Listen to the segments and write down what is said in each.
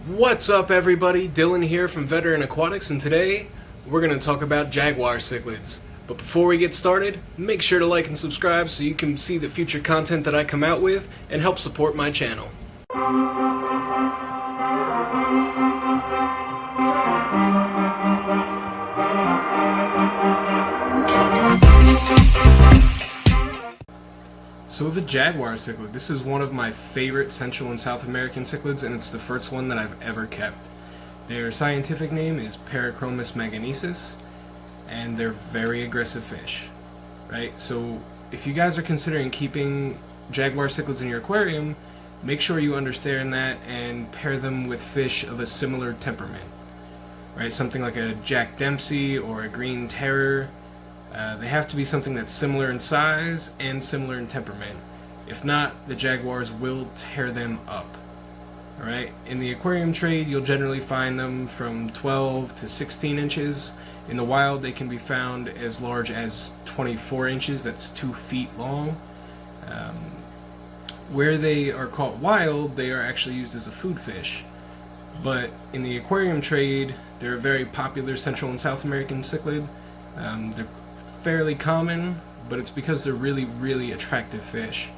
What's up, everybody? Dylan here from Veteran Aquatics, and today we're going to talk about Jaguar cichlids. But before we get started, make sure to like and subscribe so you can see the future content that I come out with and help support my channel. So the Jaguar cichlid, this is one of my favorite Central and South American cichlids, and it's the first one that I've ever kept. Their scientific name is Parachromis maganesis, and they're very aggressive fish, right? So if you guys are considering keeping Jaguar cichlids in your aquarium, make sure you understand that and pair them with fish of a similar temperament, right? Something like a Jack Dempsey or a Green Terror. They have to be something that's similar in size and similar in temperament. If not, the Jaguars will tear them up. Alright, in the aquarium trade, you'll generally find them from 12 to 16 inches. In the wild, they can be found as large as 24 inches, that's 2 feet long. Where they are caught wild, they are actually used as a food fish. But in the aquarium trade, they're a very popular Central and South American cichlid. They're fairly common, but it's because they're really attractive fish,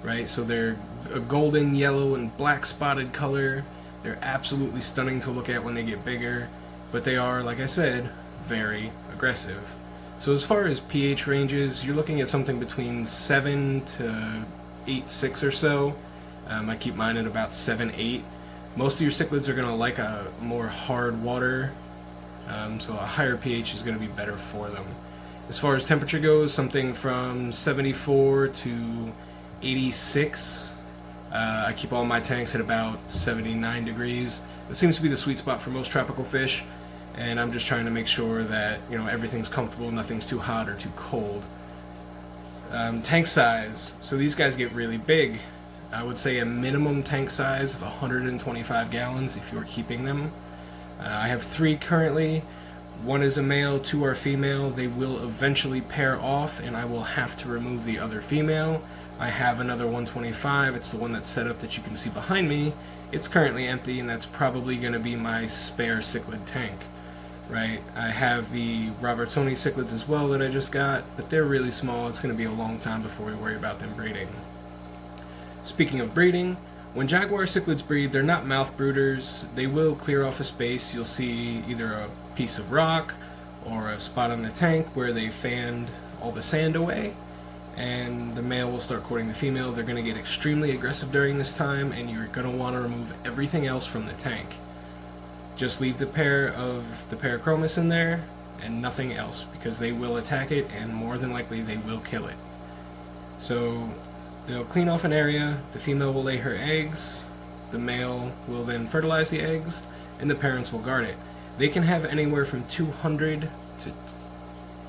right? So they're a golden, yellow, and black spotted color. They're absolutely stunning to look at when they get bigger, but they are, like I said, very aggressive. So as far as pH ranges, you're looking at something between 7 to 8.6 or so. I keep mine at about 7.8. Most of your cichlids are going to like a more hard water, so a higher pH is going to be better for them. As far as temperature goes, something from 74 to 86. I keep all my tanks at about 79 degrees. It seems to be the sweet spot for most tropical fish, and I'm just trying to make sure that, you know, everything's comfortable, nothing's too hot or too cold. Tank size. So these guys get really big. I would say a minimum tank size of 125 gallons if you're keeping them. I have 3 currently. 1 is a male, 2 are female. They will eventually pair off, and I will have to remove the other female. I have another 125. It's the one that's set up that you can see behind me. It's currently empty, and that's probably going to be my spare cichlid tank, right? I have the Robertsoni cichlids as well that I just got, but they're really small. It's going to be a long time before we worry about them breeding. Speaking of breeding, when Jaguar cichlids breed, they're not mouth brooders. They will clear off a space. You'll see either a piece of rock or a spot on the tank where they fanned all the sand away, and the male will start courting the female. They're going to get extremely aggressive during this time, and you're going to want to remove everything else from the tank. Just leave the pair of the Parachromis in there and nothing else, because they will attack it, and more than likely they will kill it. So they'll clean off an area, the female will lay her eggs, the male will then fertilize the eggs, and the parents will guard it. They can have anywhere from 200 to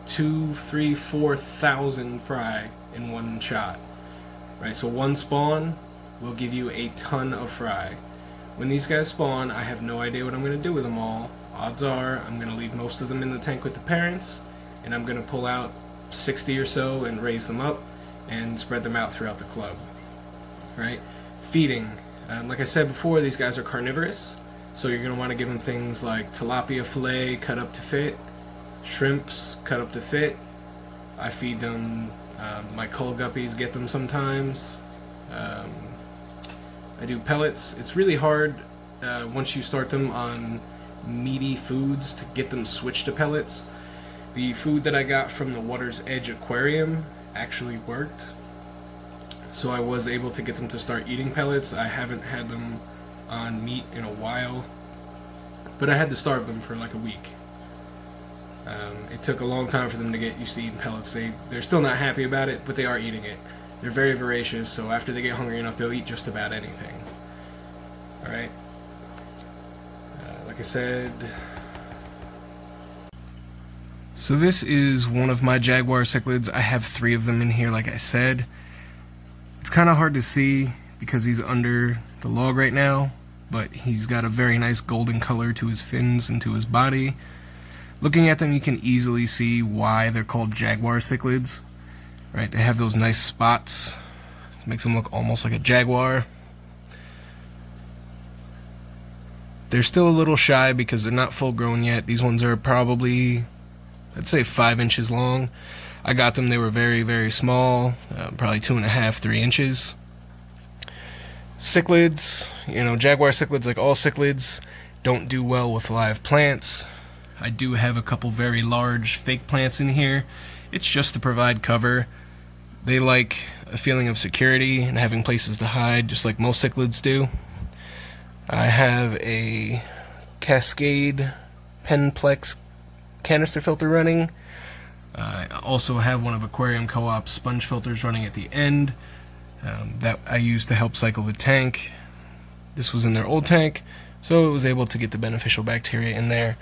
2, 3, 4,000 fry in one shot. Right, so one spawn will give you a ton of fry. When these guys spawn, I have no idea what I'm going to do with them all. Odds are I'm going to leave most of them in the tank with the parents, and I'm going to pull out 60 or so and raise them up and spread them out throughout the club. Right? Feeding. Like I said before, these guys are carnivorous. So you're going to want to give them things like tilapia fillet cut up to fit, shrimps cut up to fit. I feed them, my cull guppies get them sometimes. I do pellets. It's really hard once you start them on meaty foods to get them switched to pellets. The food that I got from the Water's Edge Aquarium actually worked, so I was able to get them to start eating pellets. I haven't had them on meat in a while, but I had to starve them for like a week. It took a long time for them to get used to eating pellets. They're still not happy about it, but they are eating it. They're very voracious, so after they get hungry enough, they'll eat just about anything. Alright, like I said, so this is one of my Jaguar cichlids. I have 3 of them in here, like I said. It's kind of hard to see because he's under the log right now, but he's got a very nice golden color to his fins and to his body. Looking at them, you can easily see why they're called Jaguar cichlids. Right, they have those nice spots. It makes them look almost like a jaguar. They're still a little shy because they're not full grown yet. These ones are probably, I'd say 5 inches long. I got them, they were very, very small, probably 2.5, 3 inches. Cichlids, Jaguar cichlids, like all cichlids, don't do well with live plants. I do have a couple very large fake plants in here. It's just to provide cover. They like a feeling of security and having places to hide, just like most cichlids do. I have a Cascade Penplex canister filter running. I also have one of Aquarium Co-op's sponge filters running at the end that I use to help cycle the tank. This was in their old tank, so it was able to get the beneficial bacteria in there.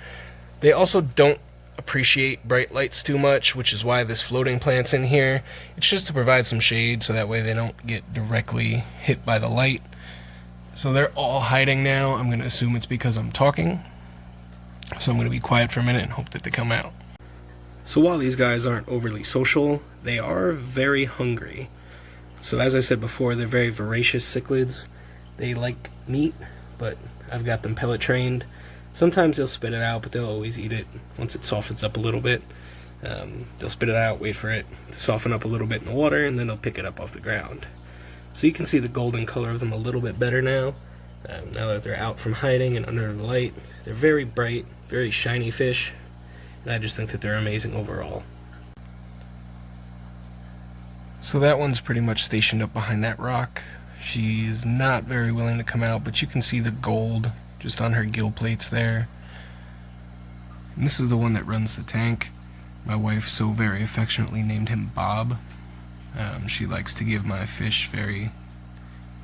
They also don't appreciate bright lights too much, which is why this floating plant's in here. It's just to provide some shade so that way they don't get directly hit by the light. So they're all hiding now. I'm going to assume it's because I'm talking. So I'm going to be quiet for a minute and hope that they come out. So while these guys aren't overly social, they are very hungry. So as I said before, they're very voracious cichlids. They like meat, but I've got them pellet trained. Sometimes they'll spit it out, but they'll always eat it once it softens up a little bit. They'll spit it out, wait for it to soften up a little bit in the water, and then they'll pick it up off the ground. So you can see the golden color of them a little bit better now. Now that they're out from hiding and under the light. They're very bright, very shiny fish, and I just think that they're amazing overall. So that one's pretty much stationed up behind that rock. She's not very willing to come out, but you can see the gold just on her gill plates there. And this is the one that runs the tank. My wife so very affectionately named him Bob. She likes to give my fish very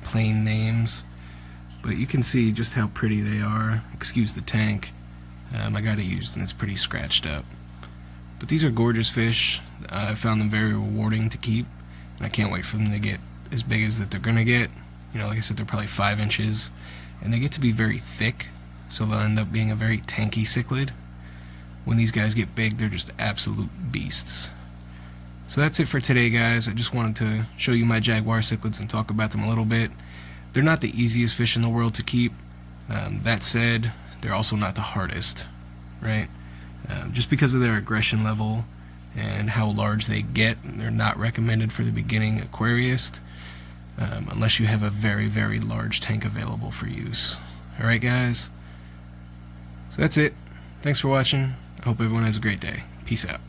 plain names, but you can see just how pretty they are. Excuse the tank. I got it used and it's pretty scratched up. But these are gorgeous fish. I found them very rewarding to keep, and I can't wait for them to get as big as that they're gonna get. Like I said, they're probably 5 inches, and they get to be very thick, so they'll end up being a very tanky cichlid. When these guys get big, they're just absolute beasts. So that's it for today, guys. I just wanted to show you my Jaguar cichlids and talk about them a little bit. They're not the easiest fish in the world to keep. That said, they're also not the hardest, right? Just because of their aggression level and how large they get, they're not recommended for the beginning aquarist, unless you have a very, very large tank available for use. Alright, guys? So that's it. Thanks for watching. I hope everyone has a great day. Peace out.